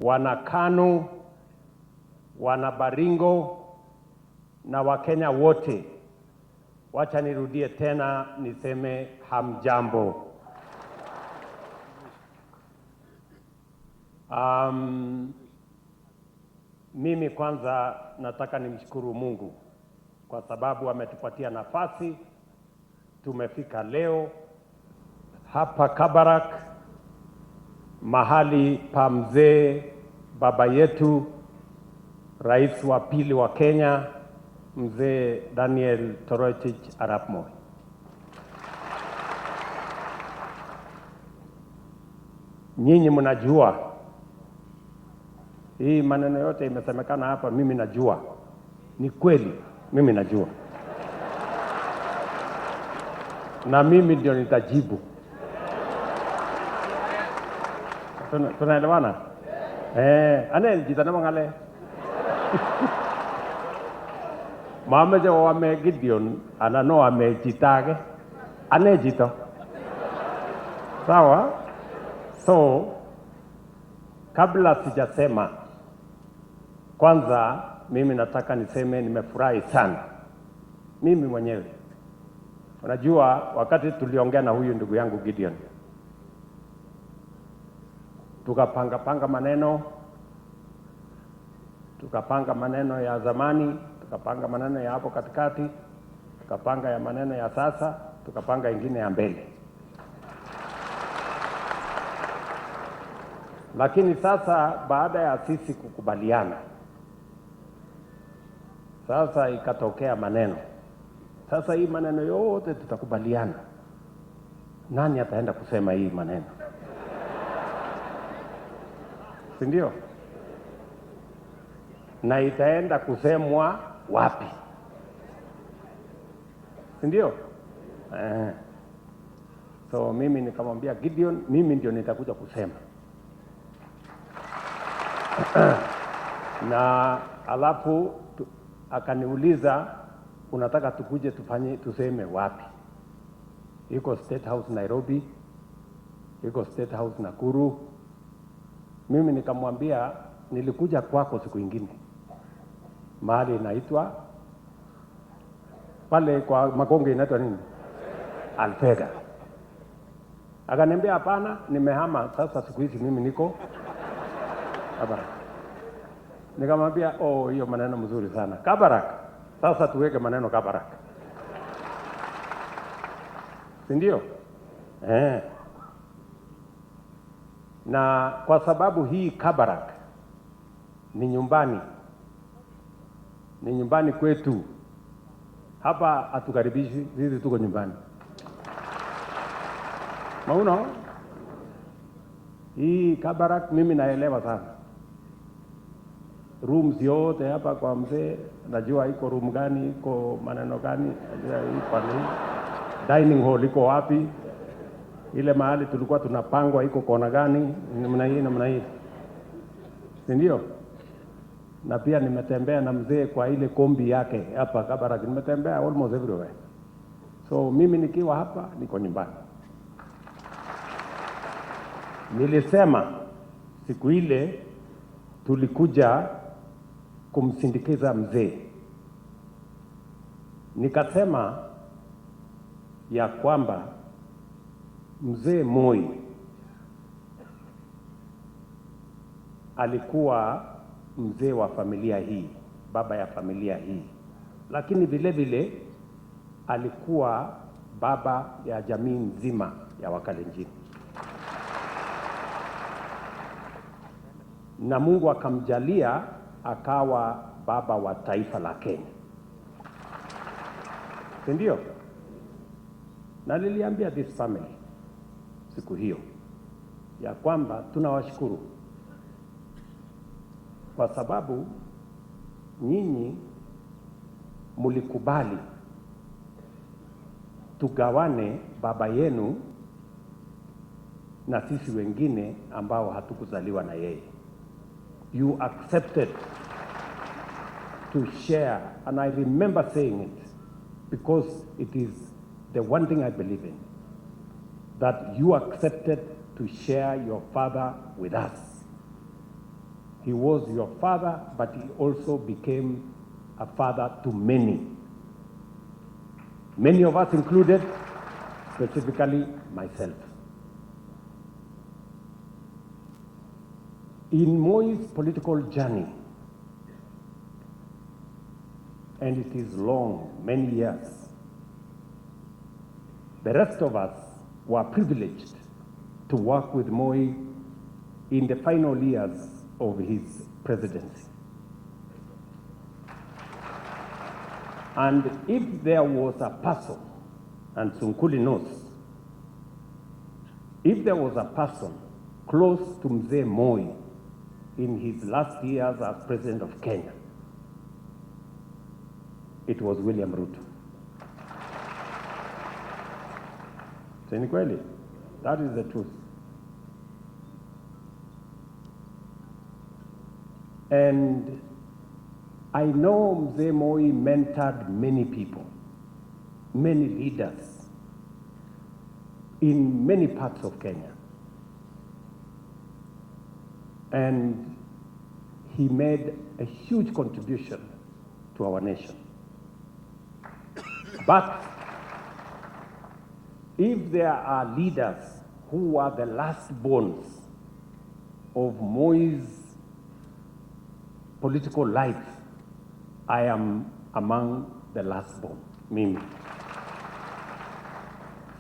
wana KANU, wana Baringo na Wakenya wote, wacha nirudie tena niseme hamjambo. Mimi kwanza nataka nimshukuru Mungu kwa sababu ametupatia nafasi, tumefika leo hapa Kabarak, mahali pa mzee baba yetu rais wa pili wa Kenya, mzee Daniel Toroitich arap Moi. Nyinyi mnajua hii maneno yote imesemekana hapa, mimi najua ni kweli, mimi najua na mimi ndio nitajibu. Tunaelewana? Ane jitana mangale. Mama jo wame Gideon anano ame jitage. Ane jito. Sawa? So kabla sijasema, kwanza mimi nataka niseme nimefurahi sana mimi mwenyewe. Unajua wakati tuliongea na huyu ndugu yangu Gideon, tukapanga maneno ya zamani, tukapanga maneno ya hapo katikati, tukapanga ya maneno ya sasa, tukapanga ingine ya mbele. Lakini sasa baada ya sisi kukubaliana, sasa ikatokea maneno. Sasa hii maneno yote tutakubaliana, nani ataenda kusema hii maneno? Si ndio? Na itaenda kusemwa wapi? Si ndio? So mimi nikamwambia Gideon, mimi ndio nitakuja kusema. Na alafu akaniuliza, unataka tukuje tuseme wapi? Iko State House Nairobi, iko State House Nakuru. Mimi nikamwambia nilikuja kwako siku ingine, mahali inaitwa pale kwa Makonge inaitwa nini? Alfega. Akaniambia hapana, nimehama sasa, siku hizi mimi niko Kabarak. Nikamwambia hiyo maneno mzuri sana Kabarak, sasa tuweke maneno Kabarak, si ndio? Na kwa sababu hii Kabarak ni nyumbani kwetu. Hapa hatukaribishi, sisi tuko nyumbani. Mauna hii Kabarak mimi naelewa sana. Rooms yote hapa kwa mzee, najua iko room gani, iko maneno gani, iko nini, dining hall iko wapi, ile mahali tulikuwa tunapangwa iko kona gani, namna hii. Si ndio? Na pia nimetembea na mzee kwa ile kombi yake hapa Kabarak, nimetembea almost everywhere. So mimi nikiwa hapa niko nyumbani. Nilisema siku ile tulikuja kumsindikiza mzee, nikasema ya kwamba mzee Moi alikuwa mzee wa familia hii, baba ya familia hii, lakini vile vile alikuwa baba ya jamii nzima ya Wakalenjin. Na Mungu akamjalia akawa baba wa taifa la Kenya. Si ndio? Na niliambia this family siku hiyo ya kwamba tunawashukuru kwa sababu nyinyi mulikubali tugawane baba yenu na sisi wengine ambao hatukuzaliwa na yeye. You accepted to share, and I remember saying it because it is the one thing I believe in, that you accepted to share your father with us. He was your father, but he also became a father to many. Many of us included, specifically myself. In Moi's political journey, and it is long, many years, the rest of us were privileged to work with Moi in the final years of his presidency. And if there was a person, and Sunkuli knows, if there was a person close to Mzee Moi in his last years as president of Kenya, it was William Ruto. So ni kweli, that is the truth. And I know Mzee Moi mentored many people, many leaders in many parts of Kenya. And he made a huge contribution to our nation. But if there are leaders who are the last bones of Moi's political life, I am among the last born, Mimi.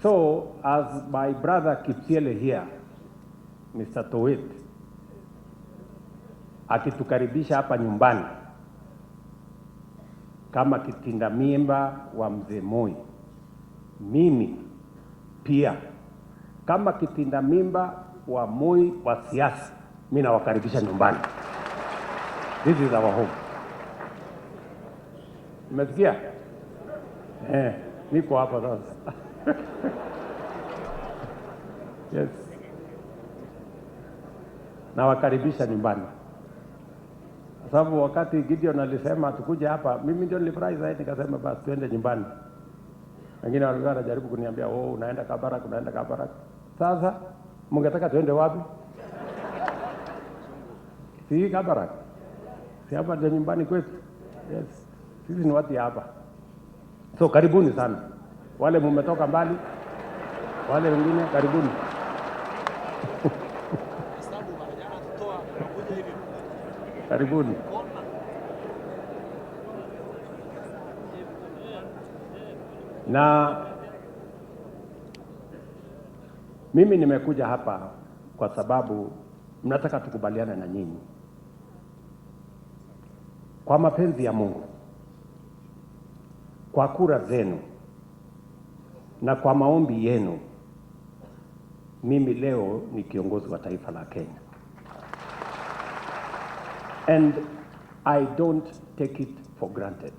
So, as my brother Kipsiele here, Mr. Towit, akitukaribisha hapa nyumbani kama kitinda mimba wa Mzee Moi, mimi pia kama kitinda mimba wa Moi wa siasa, mimi nawakaribisha nyumbani. This is our home. Umesikia? Niko hapa sasa. Yes. Nawakaribisha nyumbani. Sababu wakati Gideon alisema tukuje hapa, mimi ndio nilifurahi zaidi, nikasema basi twende nyumbani. Wengine walikuwa wanajaribu kuniambia, "Oh, unaenda Kabarak, unaenda Kabarak." Sasa mngetaka tuende wapi? Si Kabarak. Si hapa ndio nyumbani kwetu. Yes. Sisi ni watu hapa. So karibuni sana. Wale mmetoka mbali, wale wengine karibuni. Karibuni. Na mimi nimekuja hapa kwa sababu mnataka tukubaliane na nyinyi. Kwa mapenzi ya Mungu, kwa kura zenu na kwa maombi yenu, mimi leo ni kiongozi wa taifa la Kenya. And I don't take it for granted.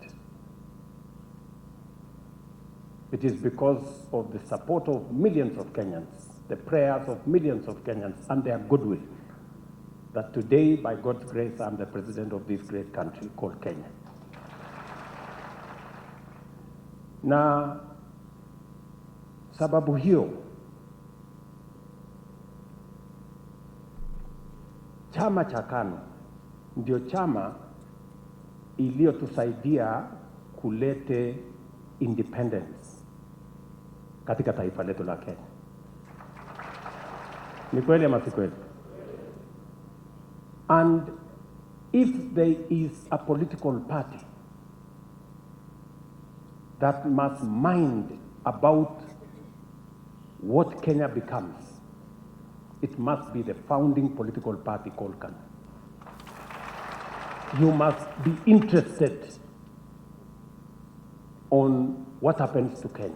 It is because of the support of millions of Kenyans, the prayers of millions of Kenyans, and their goodwill, that today, by God's grace, I'm the president of this great country called Kenya. Na sababu hiyo, chama cha KANU ndio chama iliyotusaidia kulete independence katika taifa letu la Kenya. Ni kweli ama si kweli? And if there is a political party that must mind about what Kenya becomes, it must be the founding political party called KANU. You must be interested on what happens to Kenya.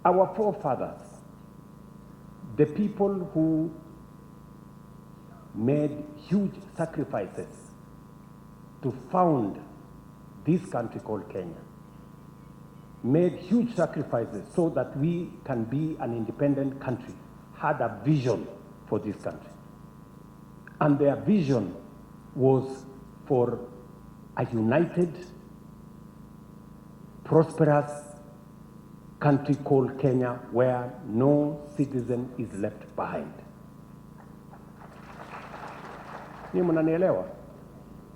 Our forefathers, the people who made huge sacrifices to found this country called Kenya, made huge sacrifices so that we can be an independent country, had a vision for this country. And their vision was for a united, prosperous country called Kenya where no citizen is left behind. Ni mnanielewa?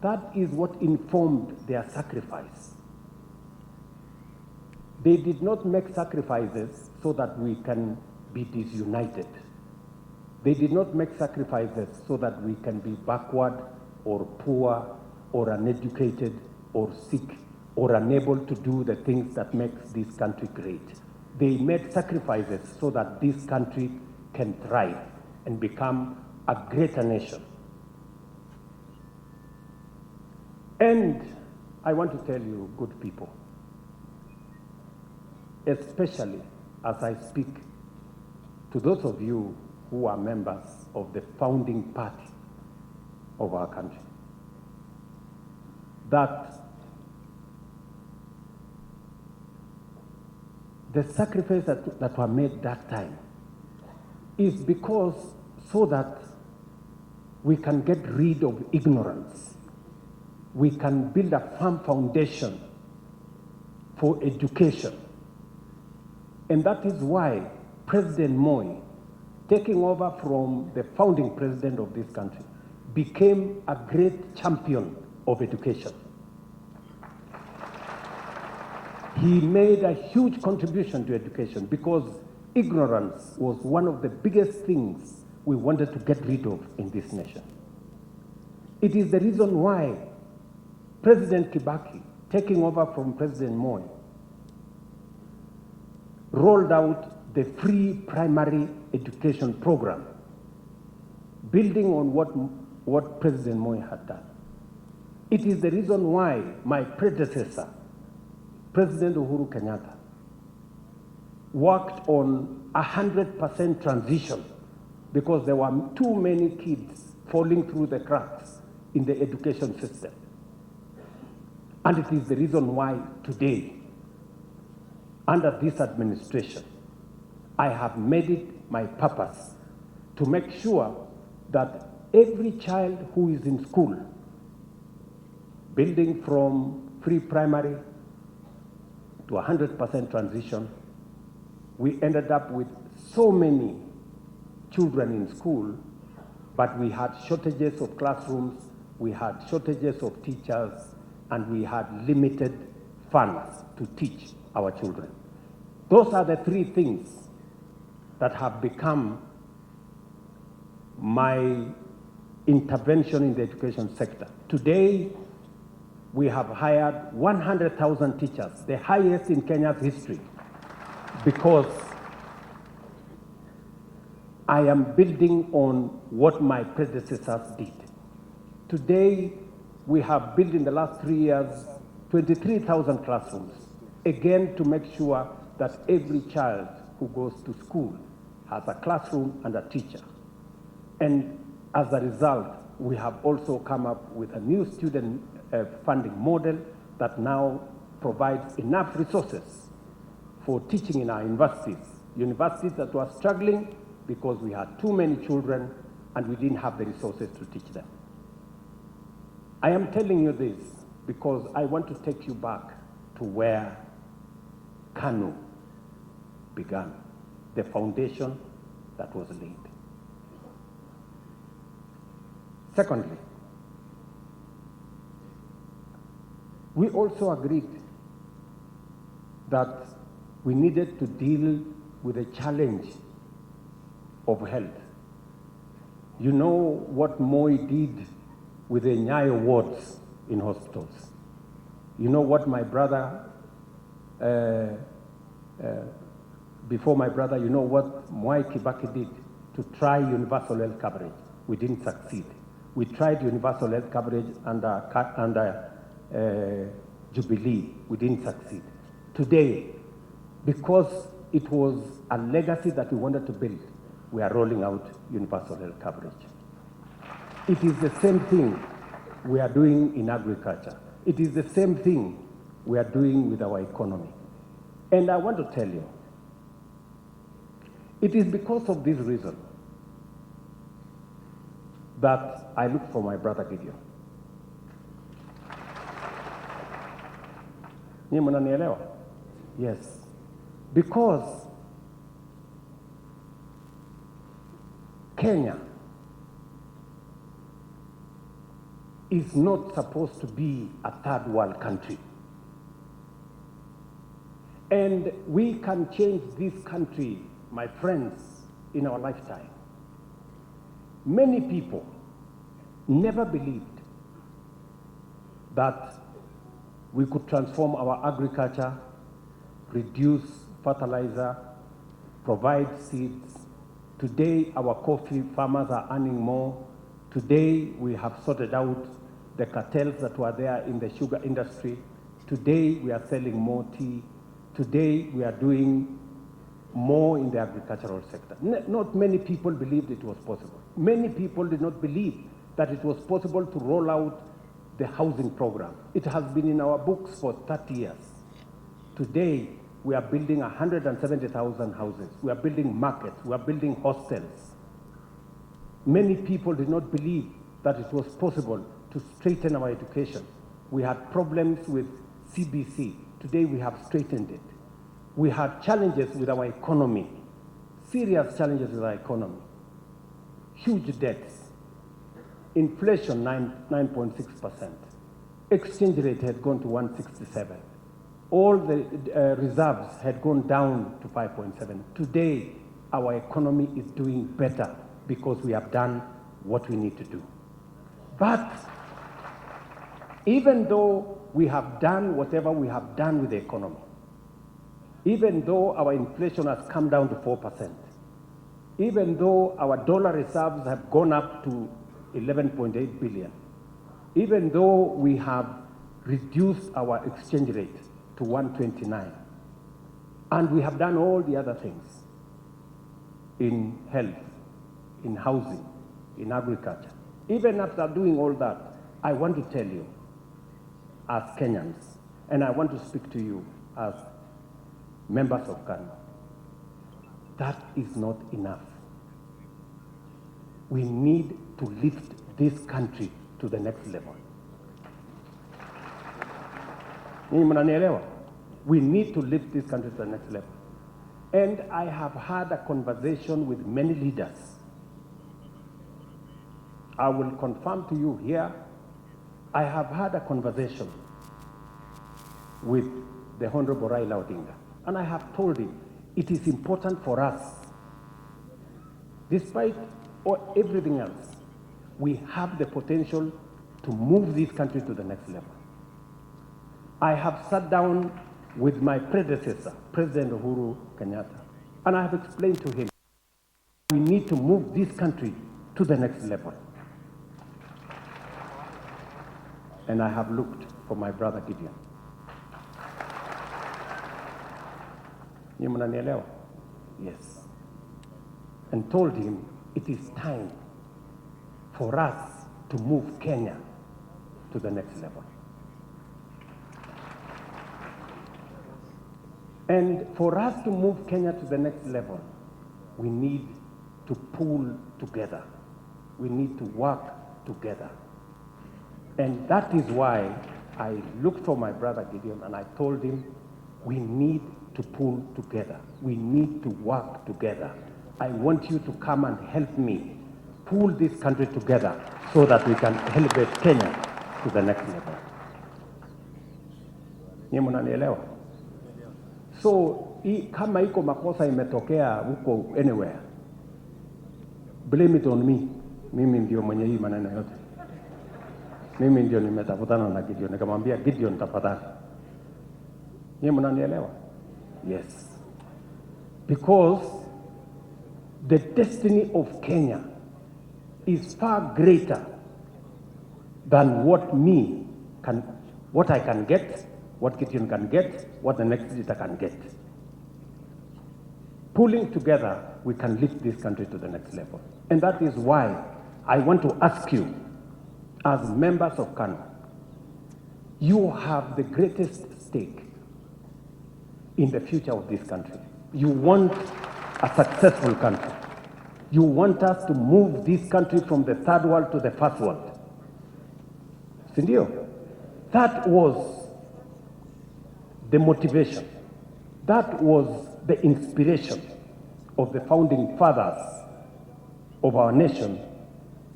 That is what informed their sacrifice. They did not make sacrifices so that we can be disunited. They did not make sacrifices so that we can be backward or poor or uneducated or sick or unable to do the things that makes this country great. They made sacrifices so that this country can thrive and become a greater nation. And I want to tell you, good people, especially as I speak to those of you who are members of the founding party of our country, that the sacrifice that were made that time is because so that we can get rid of ignorance. We can build a firm foundation for education. And that is why President Moi, taking over from the founding president of this country, became a great champion of education. He made a huge contribution to education because ignorance was one of the biggest things we wanted to get rid of in this nation. It is the reason why President Kibaki, taking over from President Moi, rolled out the free primary education program, building on what President Moi had done. It is the reason why my predecessor, President Uhuru Kenyatta, worked on 100% transition because there were too many kids falling through the cracks in the education system. And it is the reason why today, under this administration, I have made it my purpose to make sure that every child who is in school, building from free primary to 100% transition, we ended up with so many children in school, but we had shortages of classrooms, we had shortages of teachers, and we had limited funds to teach our children. Those are the three things that have become my intervention in the education sector. Today, we have hired 100,000 teachers, the highest in Kenya's history, because I am building on what my predecessors did. Today, we have built in the last 3 years 23,000 classrooms, again to make sure that every child who goes to school has a classroom and a teacher. And as a result, we have also come up with a new student funding model that now provides enough resources for teaching in our universities. Universities that were struggling because we had too many children and we didn't have the resources to teach them. I am telling you this because I want to take you back to where KANU began, the foundation that was laid. Secondly, we also agreed that we needed to deal with the challenge of health. You know what Moi did with the Nyayo wards in hospitals. You know what my brother, before my brother, you know what Mwai Kibaki did to try universal health coverage. We didn't succeed. We tried universal health coverage under Jubilee. We didn't succeed. Today, because it was a legacy that we wanted to build, we are rolling out universal health coverage. It is the same thing we are doing in agriculture. It is the same thing we are doing with our economy. And I want to tell you, it is because of this reason that I look for my brother Gideon. Ni mnanielewa? Yes. Because Kenya is not supposed to be a third world country. And we can change this country, my friends, in our lifetime. Many people never believed that we could transform our agriculture, reduce fertilizer, provide seeds. Today, our coffee farmers are earning more. Today, we have sorted out the cartels that were there in the sugar industry. Today, we are selling more tea. Today, we are doing more in the agricultural sector. Not many people believed it was possible. Many people did not believe that it was possible to roll out the housing program. It has been in our books for 30 years. Today, we are building 170,000 houses. We are building markets. We are building hostels. Many people did not believe that it was possible to straighten our education. We had problems with CBC. Today, we have straightened it. We had challenges with our economy, serious challenges with our economy, huge debts, inflation 9.6%, exchange rate had gone to 167. All the reserves had gone down to 5.7. Today, our economy is doing better because we have done what we need to do. But even though we have done whatever we have done with the economy, even though our inflation has come down to 4%, even though our dollar reserves have gone up to 11.8 billion, even though we have reduced our exchange rate to 129, and we have done all the other things in health, in housing, in agriculture, even after doing all that, I want to tell you, as Kenyans, and I want to speak to you as members of KANU, that is not enough. We need to lift this country to the next level. We need to lift this country to the next level. And I have had a conversation with many leaders. I will confirm to you here, I have had a conversation with the Honorable Raila Odinga. And I have told him, it is important for us, despite everything else, we have the potential to move this country to the next level. I have sat down with my predecessor, President Uhuru Kenyatta, and I have explained to him, we need to move this country to the next level. And I have looked for my brother Gideon. Yes. And told him it is time for us to move Kenya to the next level. And for us to move Kenya to the next level, we need to pull together. We need to work together. And that is why I looked for my brother Gideon and I told him, we need to pull together. We need to work together. I want you to come and help me pull this country together so that we can elevate Kenya to the next level. Nyie mnanielewa? So, kama iko makosa imetokea huko anywhere, blame it on me. Mimi ndio mwenye hii maneno yote. Mimi ndio nimetafutana na Gideon. Nikamwambia Gideon, tafadhali. Nyie mnanielewa? Yes. Because the destiny of Kenya is far greater than what I can get, what Gideon can get, what the next leader can get. Pulling together, we can lift this country to the next level. And that is why I want to ask you, as members of KANU, you have the greatest stake in the future of this country. You want a successful country. You want us to move this country from the third world to the first world. Sindio? That was the motivation. That was the inspiration of the founding fathers of our nation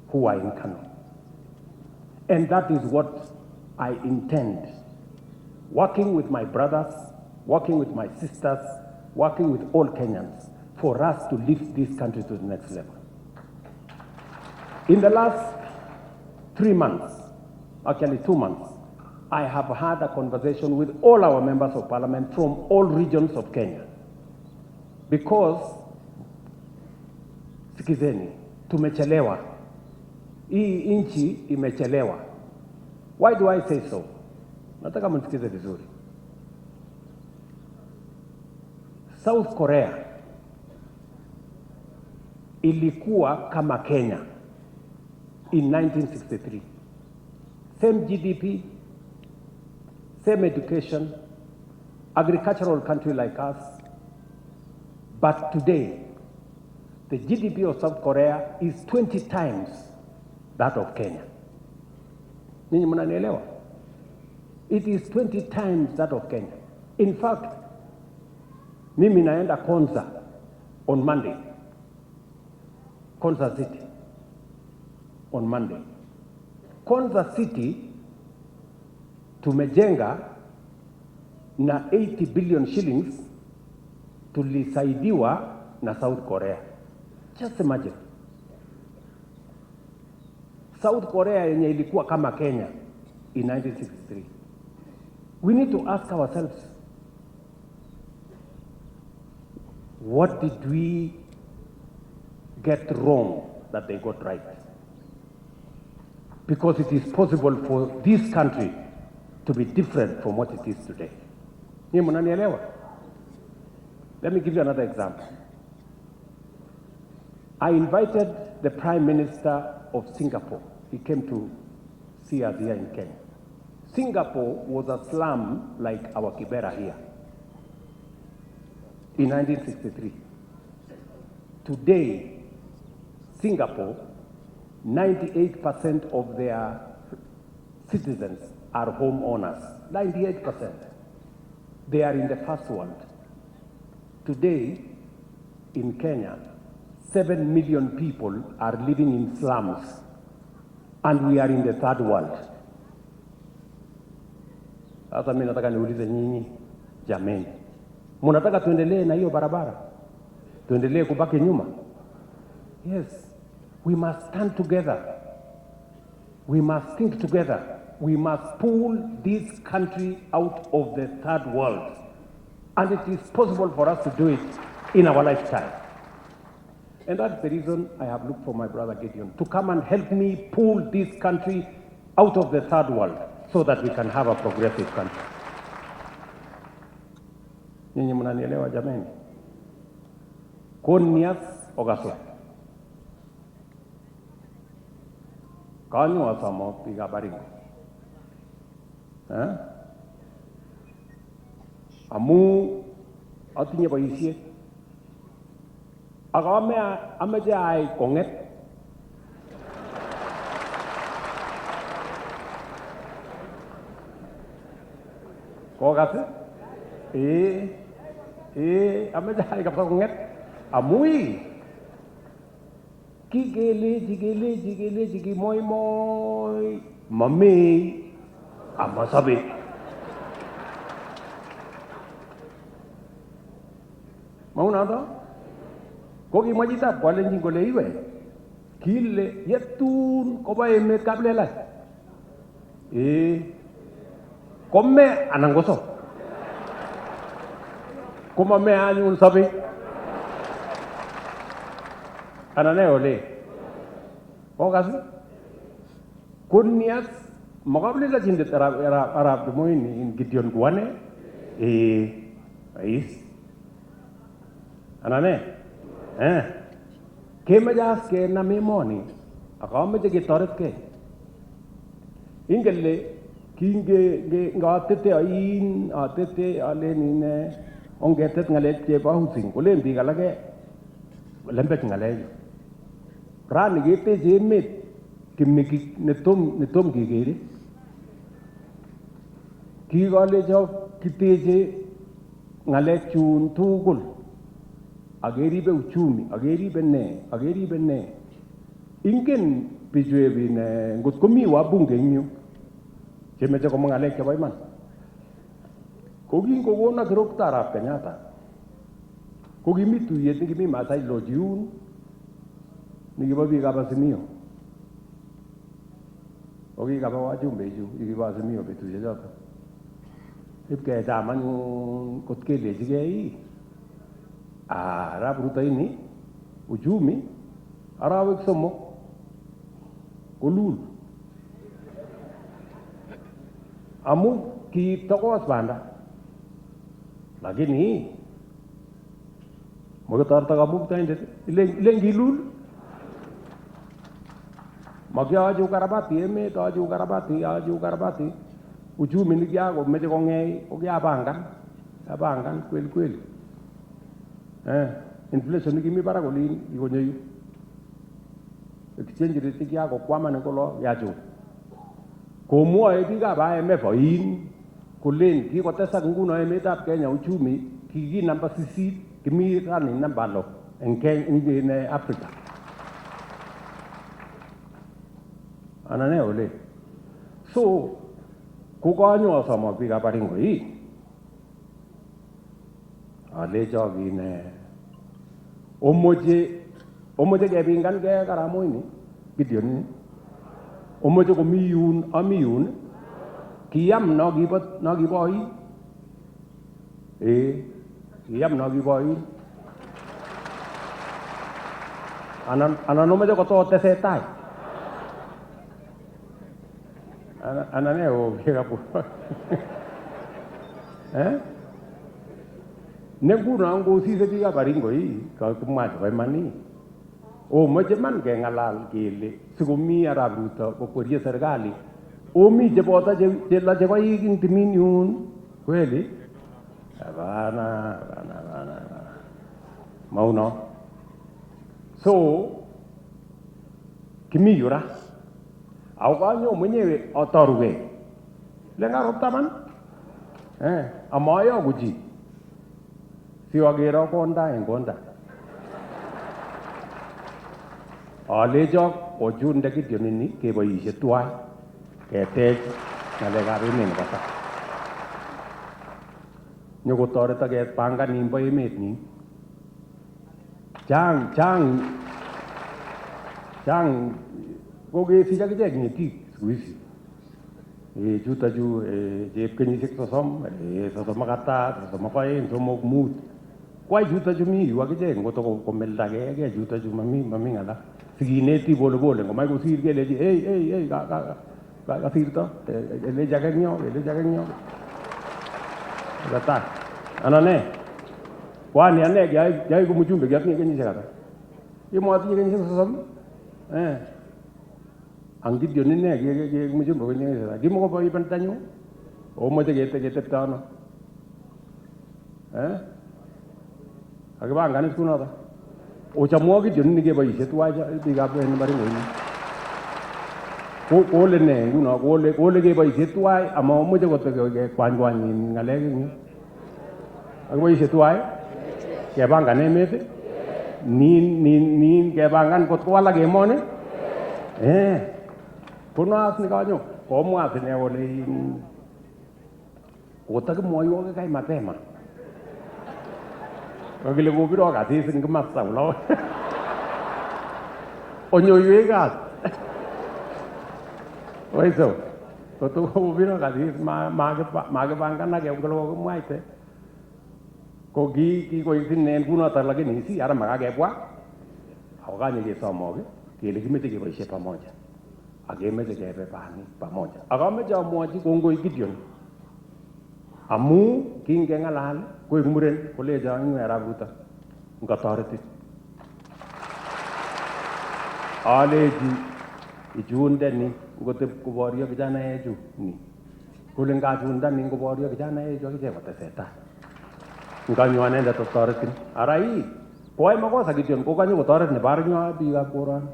who are in KANU. And that is what I intend. Working with my brothers, working with my sisters, working with all Kenyans for us to lift this country to the next level. In the last 3 months, actually 2 months, I have had a conversation with all our members of parliament from all regions of Kenya. Because, sikizeni, tumechelewa. Hii inchi imechelewa. Why do I say so? Nataka mnisikize vizuri. South Korea ilikuwa kama Kenya in 1963. Same GDP, same education, agricultural country like us. But today, the GDP of South Korea is 20 times that of Kenya. Ninyi mnanielewa? It is 20 times that of Kenya. In fact, mimi naenda Konza on Monday. Konza City on Monday. Konza City tumejenga na 80 billion shillings tulisaidiwa na South Korea. Just imagine. South Korea yenye ilikuwa kama Kenya in 1963. We need to ask ourselves, what did we get wrong that they got right? Because it is possible for this country to be different from what it is today. Ni mnanielewa? Let me give you another example. I invited the Prime Minister of Singapore. He came to see us here in Kenya. Singapore was a slum like our Kibera here in 1963. Today, Singapore, 98% of their citizens are homeowners. 98%. They are in the first world. Today, in Kenya, 7 million people are living in slums, and we are in the third world. Sasa mimi nataka niulize nyinyi, jameni, mnataka tuendelee na hiyo barabara? Tuendelee kubaki nyuma? Yes, we must stand together. We must think together. We must pull this country out of the third world. And it is possible for us to do it in our lifetime. And that's the reason I have looked for my brother Gideon to come and help me pull this country out of the third world so that we can have a progressive country. Nyinyi mnanielewa jameni? Konias ogaso. Kanyo asamo piga baringo. Amu atinye boisiet. Agame ameje ai konget. Kogase? Ameje ai kapsa konget. Amui. Jigili moi. Mami. Amasabi. Mau nada? Kogi majita kwale njingole iwe. Kile yetun koba emet kablela. Komme anangoso. Koma me anyun sabi. Anane ole. Kogasi? Kunnias magablela jinde Arab moini in Gideon Guane. Ais. Anane? Kemajas ke na memoni. Akame je toret ke. Ingelle kinge ngatete ain atete alenine ongetet ngalet je bahusin kulen bi galage lembet ngale. Ran gete je met kimiki netom gigere. Ki gale jo kiteje ngalet chun tugul. Ageri be uchumi, ageri benne. Ingen bichwe bine ngot komi wabunge eng yu chemeche komwa ngalek chebo iman. Ko kingokona kirokto arap Kenyatta ko kimi tuyet nekimi Masai Lodge yun nikibo biikab Azimio. Ko kikaba wajumbechu kikibo Azimio betusiek choto. Ipkecham anyun kot kelechigei arap Ruto ini uchumi arawek somok kolul. Amu kitokos banda lakini mokotorto kamuktaindet ilen kilul. Makiyoche ukarabati emet, yoche ukarabati uchumi nikiakomeche kong'ei ko kiapangan kweli. Inflation nikimi barak olin kikonyo yu. Exchange rate kiakokwaman eng kolo yachut. Komwoe biikab IMF oin kolen kikotesak nguno emetab Kenya uchumi kiki namba 8 kimi rani namba 6 eng Africa. Anane ole. So kokanyo asomok biikab Baringo alecho kine omoche kepingan ke Karamoini Gideon ni. Omoche komi yun ami yun kiyam no kibo oin. Kiyam no kibo oin. Anan omoche kototesetai. Anane biikab Nenguno ngosise biikab Baringo kakimwa chebo iman omoche man keng'alal kele sikomi arap Ruto kokwerie serikali omi cheboto cheloche koik ing timin yun kweli. Hapana. Mauno. So kimi yura au kanyo mwenyewe otorugei lengaroptaman amayoku chi siwakero konda eng konda. Alecho ochunde Gideon ini keboisie tuwai ketech ng'alekab emet nebo tai. Nyokotoreto kepangan nimbo emet ni. Chang kokesich akichek ng'etik siku hizi. Chutachu chep kenyisiek 30, 32, 32, 35. Kwai chutachu mi yu akichek ngotoko komeldagei chutachu mami ng'ala. Sikineti polepole ngomach kosir kelechi hey kasirto elechi ake eng yo. Katai. Anane kwani ane kyai ko mjumbe kiatinye kenyisiek ata. Motinye kenyisiek 30. Ang Gideon ine ke mjumbe kenyisiek ata. Kimokobo iban tanyu. Omoche ketepto ano. Akipanganit kunoto. Ochamwo Gideon ini keboisie tuwai biikab Baringo ini. Kole ne nguno kole keboisie tuwai ama omoche kwany ng'alek eng yu. Akiboisie tuwai kepangan emet nin kepangan kot kowalak emoni. Kunoas nikanyo komwa sine kole kotakimwoiwo kai mapema. Kakile kopiro kasis eng kimasta ulo. Onyoiwekab. Oiso. Koto kopiro kasis makipangan ake kolo kokimwaite. Ko kikoik sinen kunoto lakini si ara makakebwa. Ako kanye kesomok kele kimeche keboisie pamoja. Akemeche kebe pamoja. Akameche amwochi kongoi Gideon. Amu kingeng'alal koek muren kolecho ing arap Ruto ngotoreti. Alechi ichundeni ngotep koboryo kijanaechu ni. Kole ngachundani ngoboryo kijanaechu akichek kotesetai. Nganyo anendet kotoretin. Ara koai makosa Gideon kokanyo kotoret nebo arinyo biikab koroni.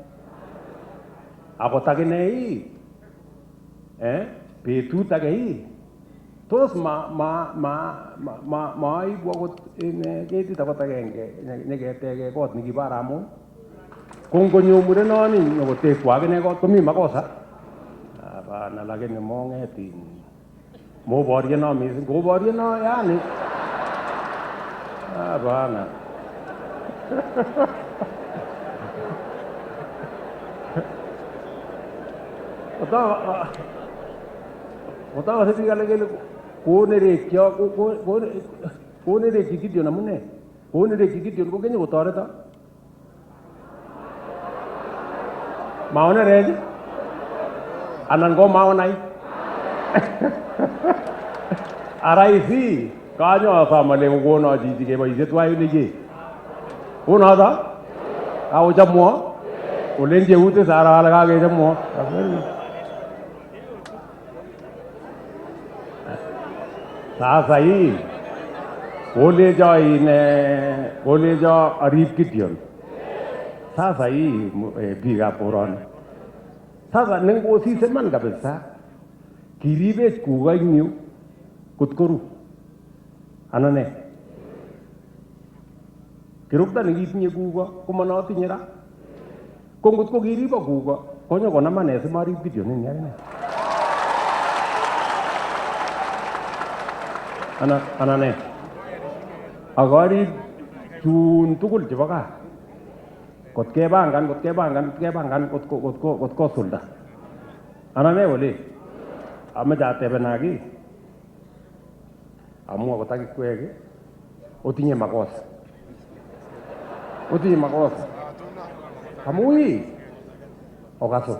Akot akine betut ake tos maibu akot ketit akot agenge neketeke kot nekibo Aramon. kongonyo murenoni nyokotekwa akine kot komi makosa. Hapana, lakini mongetin moboryeno mising, koboryeno yani. Hapana. Kotawa sebi kale konerekyi Gideon amune? Konerekyi Gideon ko kenyo kotoreto. Maonerech anan ko maonai. Araisi kanyo asamale kokono chichi keboisie twai uliche. Unoto kakochomwo olen cheute sara ale kakechomwo. Sasa hii kolecho arip Gideon. Sasa hii biikab koroni. Sasa nengosiseman kabisa kiribech kuko ing yu kot koru. Anan ne? Kirukta nekitinye kuko komonotinye ra. Ko ngot ko kiribo kuko konyo konaman simarip Gideon ini akine. Anan ne? Akarip chun tugul chebo gaa. Kot kebangan kot kosulda. Anan ne wole? Amache atebena ki. Amu akot akikwek otinye makosa. Otinye makosa. Amu hii okaso.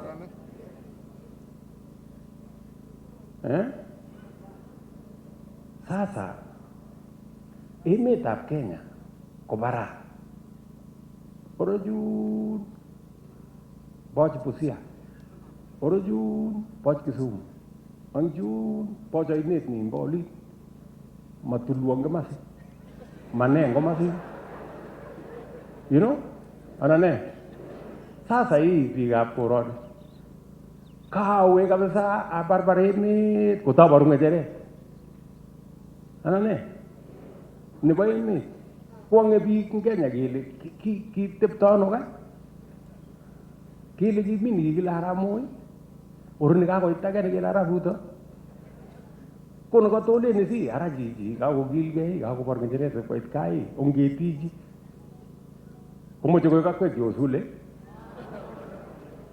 Sasa emetab Kenya ko barat. Orojun boch Busia. Orojun boch Kisumu. Anjun boch ainet ni mboli. Matulwang masi. Manengo masi. You know? Anane. Sasa hii biikab koroni. Kawe kabisa abarbar emet kotabaru ng'echeret. Anane. Nebo emet. Kwonge biik ing Kenya kele kitepto ano ka? Kele kimi nikikile Arap Moi. Oroni kakoit age nekile Arap Ruto. Kono katoleni si ara chichi kakokilgei kakobar ng'echeret koit kai ongetiji. Komoche koik akwek yosule.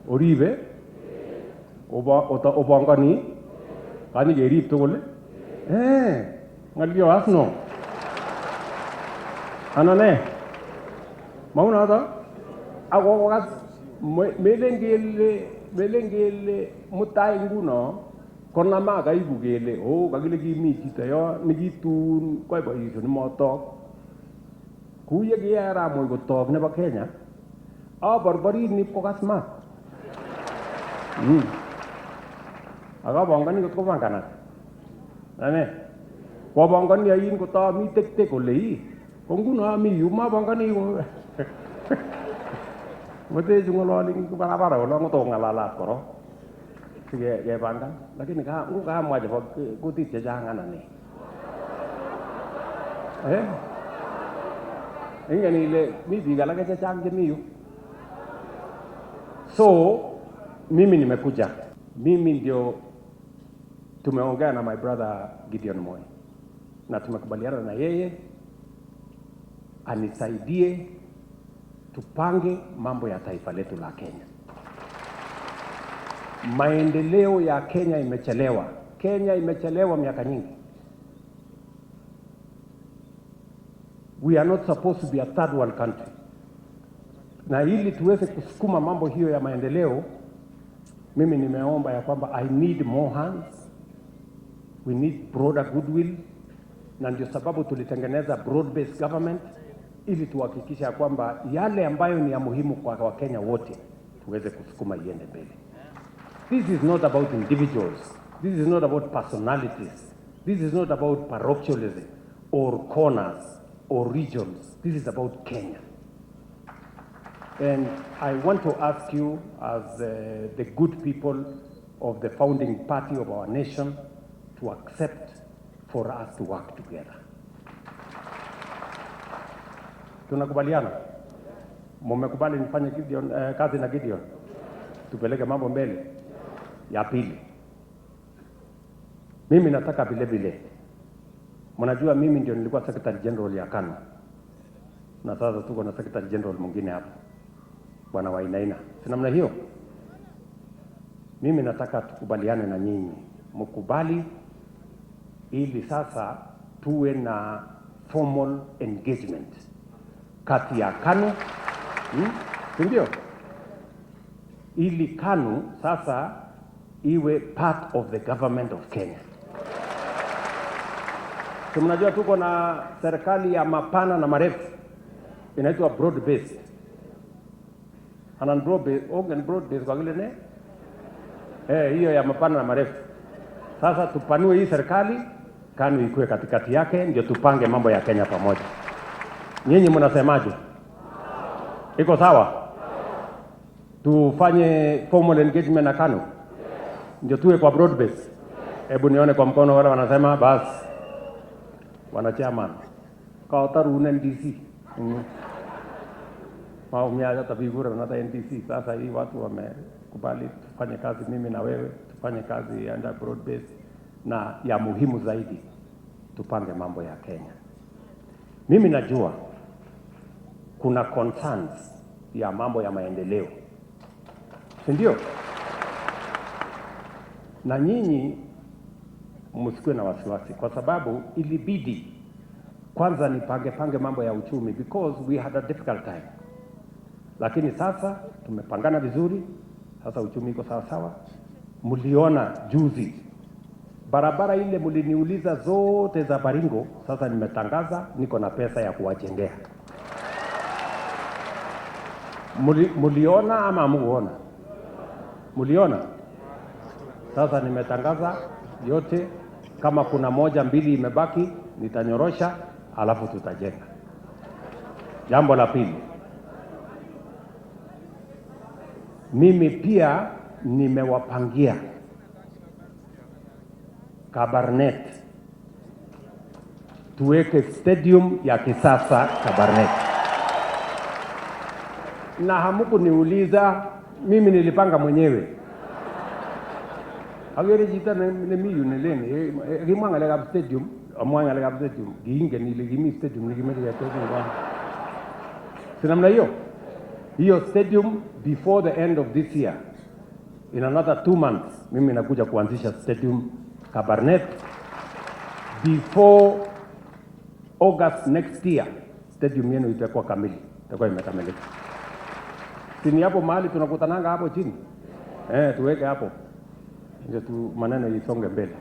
Oribe. Opangani. Kanyi kerib tugul. Ngalyo asno. Anane. Maunoto. Ako kas melen kele mutai nguno konama kaibu kele kakile kimi chito yo nikitun koy boisioni motok. Kuye kiyara Moi kotok nebo Kenya. Aborborit ni kokas mat. Akabongoni kot kopanganat. Ane. Kwabongoni ayin koto mi tek ole ii. Ko nguno ami yu mabongoni ko. Mote jungololi barabara wala ngoto ngalalat koro. Sige kepangan. Lakini kamwa chebo kutit chechang anane. Ingen ile mi biik alake chechang chemi yu. So mimi nimekuja. Mimi ndio tumeongea na my brother Gideon Moi. Na tumekubaliana na yeye anisaidie tupange mambo ya taifa letu la Kenya. Maendeleo ya Kenya imechelewa. Kenya imechelewa miaka nyingi. We are not supposed to be a third world country. Na ili tuweze kusukuma mambo hiyo ya maendeleo, mimi nimeomba ya kwamba I need more hands. We need broader goodwill. Na ndio sababu tulitengeneza broad-based government ili tuhakikisha kwamba yale ambayo ni ya muhimu kwa Wakenya wote tuweze kusukuma iende mbele. This is not about individuals. This is not about personalities. This is not about parochialism or corners or regions. This is about Kenya. And I want to ask you as the good people of the founding party of our nation to accept for us to work together. Tunakubaliana? Mmekubali nifanye Gideon, kazi na Gideon, tupeleke mambo mbele. Ya pili, mimi nataka vile vile, mnajua mimi ndio nilikuwa Secretary General ya KANU, na sasa tuko na Secretary General mwingine hapa, Bwana Wainaina, si namna hiyo? Mimi nataka tukubaliane na nyinyi, mkubali ili sasa tuwe na formal engagement kati ya KANU, ndio, ili KANU sasa iwe part of the government of Kenya. So mnajua tuko na serikali ya mapana na marefu, inaitwa broad based. Anan broad based kwa vile hiyo ya mapana na marefu. Sasa tupanue hii serikali, KANU ikuwe katikati yake, ndio tupange mambo ya Kenya pamoja. Nyinyi mnasemaje? Iko sawa? Tufanye formal engagement na KANU, ndio tuwe kwa broad base. Hebu nione kwa mkono wale wanasema basi. Wanachama kautaru NDC. Maumia hata vigura na NDC. Sasa hii watu wamekubali tufanye kazi, mimi na wewe tufanye kazi ya broad base, na ya muhimu zaidi tupange mambo ya Kenya. Mimi najua kuna concerns ya mambo ya maendeleo, si ndio? Na nyinyi msikuwe na wasiwasi, kwa sababu ilibidi kwanza nipange mambo ya uchumi, because we had a difficult time. Lakini sasa tumepangana vizuri, sasa uchumi iko sawa sawa. Mliona juzi barabara ile mliniuliza zote za Baringo, sasa nimetangaza niko na pesa ya kuwajengea. Muliona ama hamuona? Muliona? Sasa nimetangaza yote, kama kuna moja mbili imebaki nitanyorosha, alafu tutajenga. Jambo la pili, mimi pia nimewapangia Kabarnet, tuweke stadium ya kisasa Kabarnet. Na hamkuniuliza, mimi nilipanga mwenyewe. Agere jita ne miyu ne leni, kimwanga lega stadium, amwanga lega stadium, giinge ni legimi stadium ni gimeli ya stadium kwa. Sinamna hiyo stadium before the end of this year, in another 2 months, mimi nakuja kuanzisha stadium Kabarnet. Before August next year, stadium yenu itakuwa kamili, itakuwa imekamilika. Sini hapo mahali tunakutananga hapo chini, tuweke hapo, ndio tu maneno isonge mbele.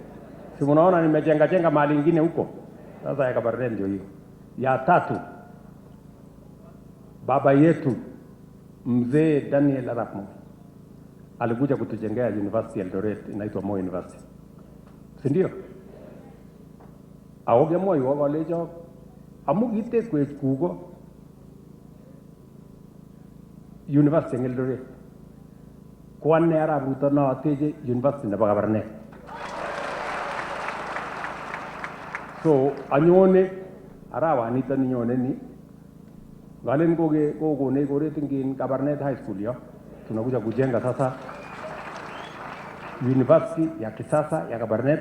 Si mnaona nimejenga mahali ingine huko, sasa ya Kabarnet ndio hiyo. Ya tatu, baba yetu Mzee Daniel Arap Moi alikuja kutujengea University Eldoret, inaitwa Moi University, si ndio? Aoge Moi walejo amugite kwe kugo University Eldoret, kwanne Arap Ruto na ateje University na Kabarnet. So anyone arawa nito ninyone ni ngalen kogo ne gore tingin Kabarnet High School yo, tunakuja kujenga sasa University ya kisasa ya Kabarnet.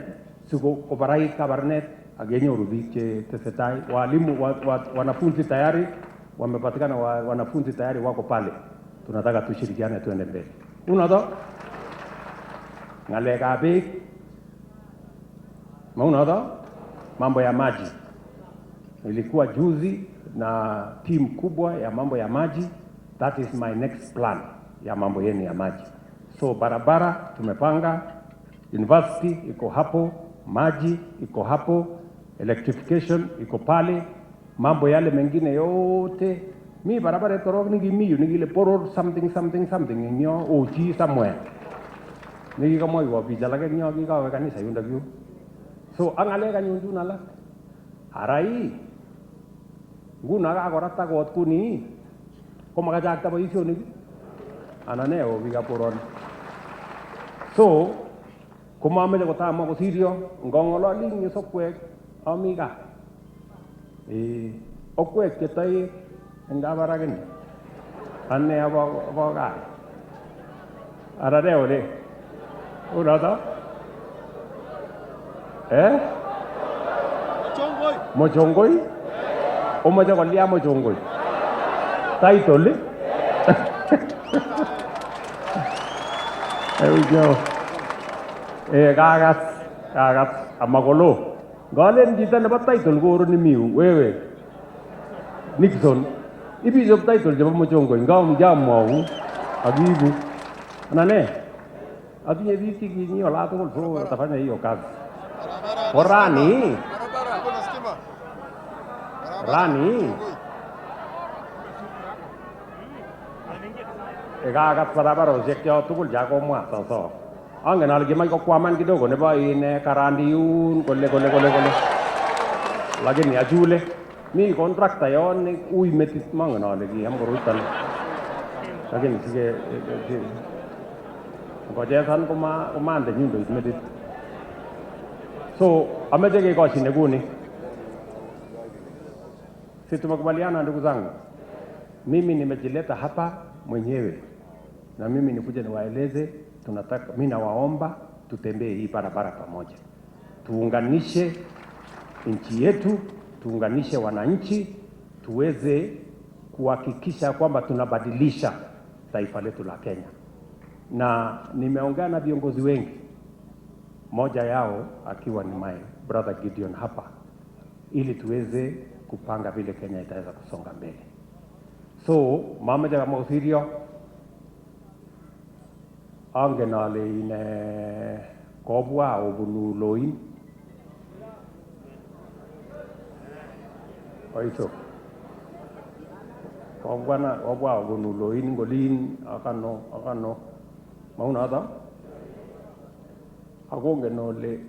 Siko kobarai Kabarnet agenyoru biik che tesetai, walimu wanafunzi tayari wamepatikana, wanafunzi tayari wako pale. Tunataka tushirikiane tuende mbele. Unaona ngaleka beek, unaona mambo ya maji. Nilikuwa juzi na team kubwa ya mambo ya maji. That is my next plan ya mambo yenu ya maji. So barabara tumepanga, university iko hapo, maji iko hapo, electrification iko pale, mambo yale mengine yote. Mi barabara torok nigile poror something nyo ochi somewhere. Nigi kama iwa bijalage nyo giga kanisa yunda view. So angale kanyunju nala. Harai. Nguna ka korata got kuni. Koma kajak ta boisyo ni. Anane o biga poron. So kuma mele ko tama ko sirio ngongolo ling sokwe amiga. Okwe ketai nga baragani. Ane abo gai. Arade ole. Urada? Mochongoi? Omoche kolia mochongoi. Title? There we go. Kagat amakolo. Galen chito nebo title ko ni miu wewe. Nixon. Ibichop title chebo mochongoi ngamwau akiibu. Nane? Atinye biik chekinyi ola tugul so watafanya hiyo kazi. Rani kagat barabarosiek cho tugul chakomwa soso. Angen ale kimach kokwaman kidogo nebo karandi yun kole. Lakini achule mi contractor yon ui metit mangen ale kiham koroiton. Lakini sige ngochesan komande nyundoit metit. So ameche kekoshine kuni. Si tumekubaliana ndugu zangu, mimi nimejileta hapa mwenyewe na mimi nikuja niwaeleze, tunataka, mimi nawaomba tutembee hii barabara pamoja, tuunganishe nchi yetu, tuunganishe wananchi, tuweze kuhakikisha kwamba tunabadilisha taifa letu la Kenya. Na nimeongea na viongozi wengi, moja yao akiwa ni my brother Gideon hapa, ili tuweze kupanga vile Kenya itaweza kusonga mbele. So mama jaga mausirio angen ale ine kobwa obunu loin oiso kobwa obunu loin ngolin akano maunada akongen ole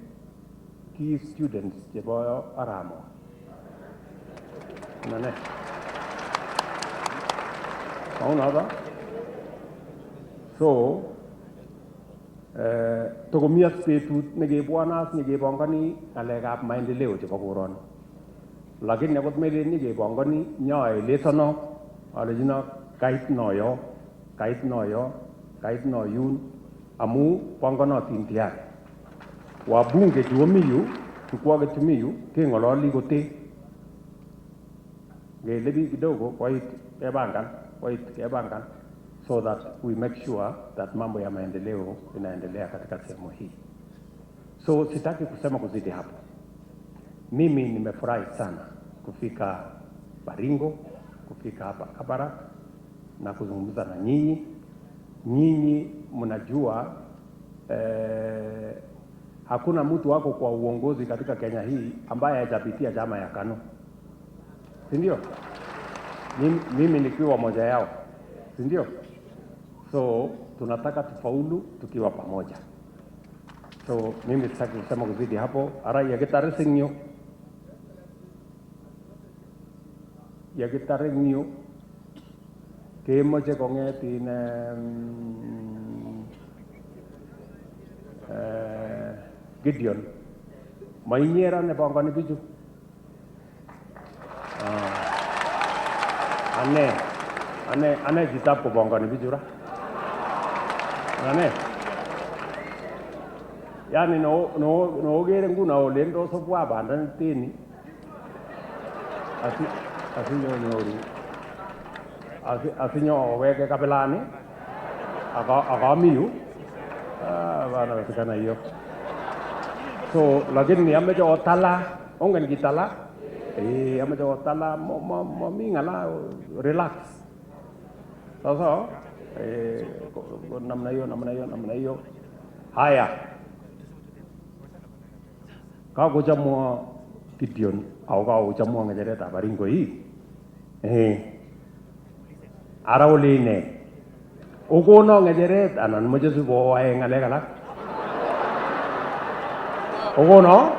ki students chebo aramo nane maunada so tokomias betut nekebwanas nekebongoni ngalekab maendeleo chebo koroni, lakini akot melen nekebongoni nyoelesono alechino kait noyun amu bongonotin tiyari. Wabunge chuomiyu tukwaget chumiyu keng'ololi kote ngelebi kidogo koit kebangan so that we make sure that mambo ya maendeleo inaendelea katika sehemu hii. So sitaki kusema kuzidi hapo. Mimi nimefurahi sana kufika Baringo, kufika hapa Kabarak na kuzungumza na nyinyi. Nyinyi mnajua hakuna mtu wako kwa uongozi katika Kenya hii ambaye hajapitia chama ya KANU. Si ndio? Mimi nikiwa moja yao. Si ndio? So tunataka tufaulu tukiwa pamoja. So mimi sitaki kusema kuzidi hapo. Ara yagitaresingyo kemoche kongetin Gideon mainyera ne bongoni bichu ane kitab ko bongoni bichu ra ane yani no gere nguna olendo so bwa banda tini asinyo weke kapelani agamiu bana wetikana hiyo. So lakini ameche otala ongen kitala ameche otala mingala relax sasa namna hiyo haya kakuchamwa Gideon au kakuchamwa ngechereta Baringo hii ara oline okono ngecheret anan moche sibo wae ngalek alak okono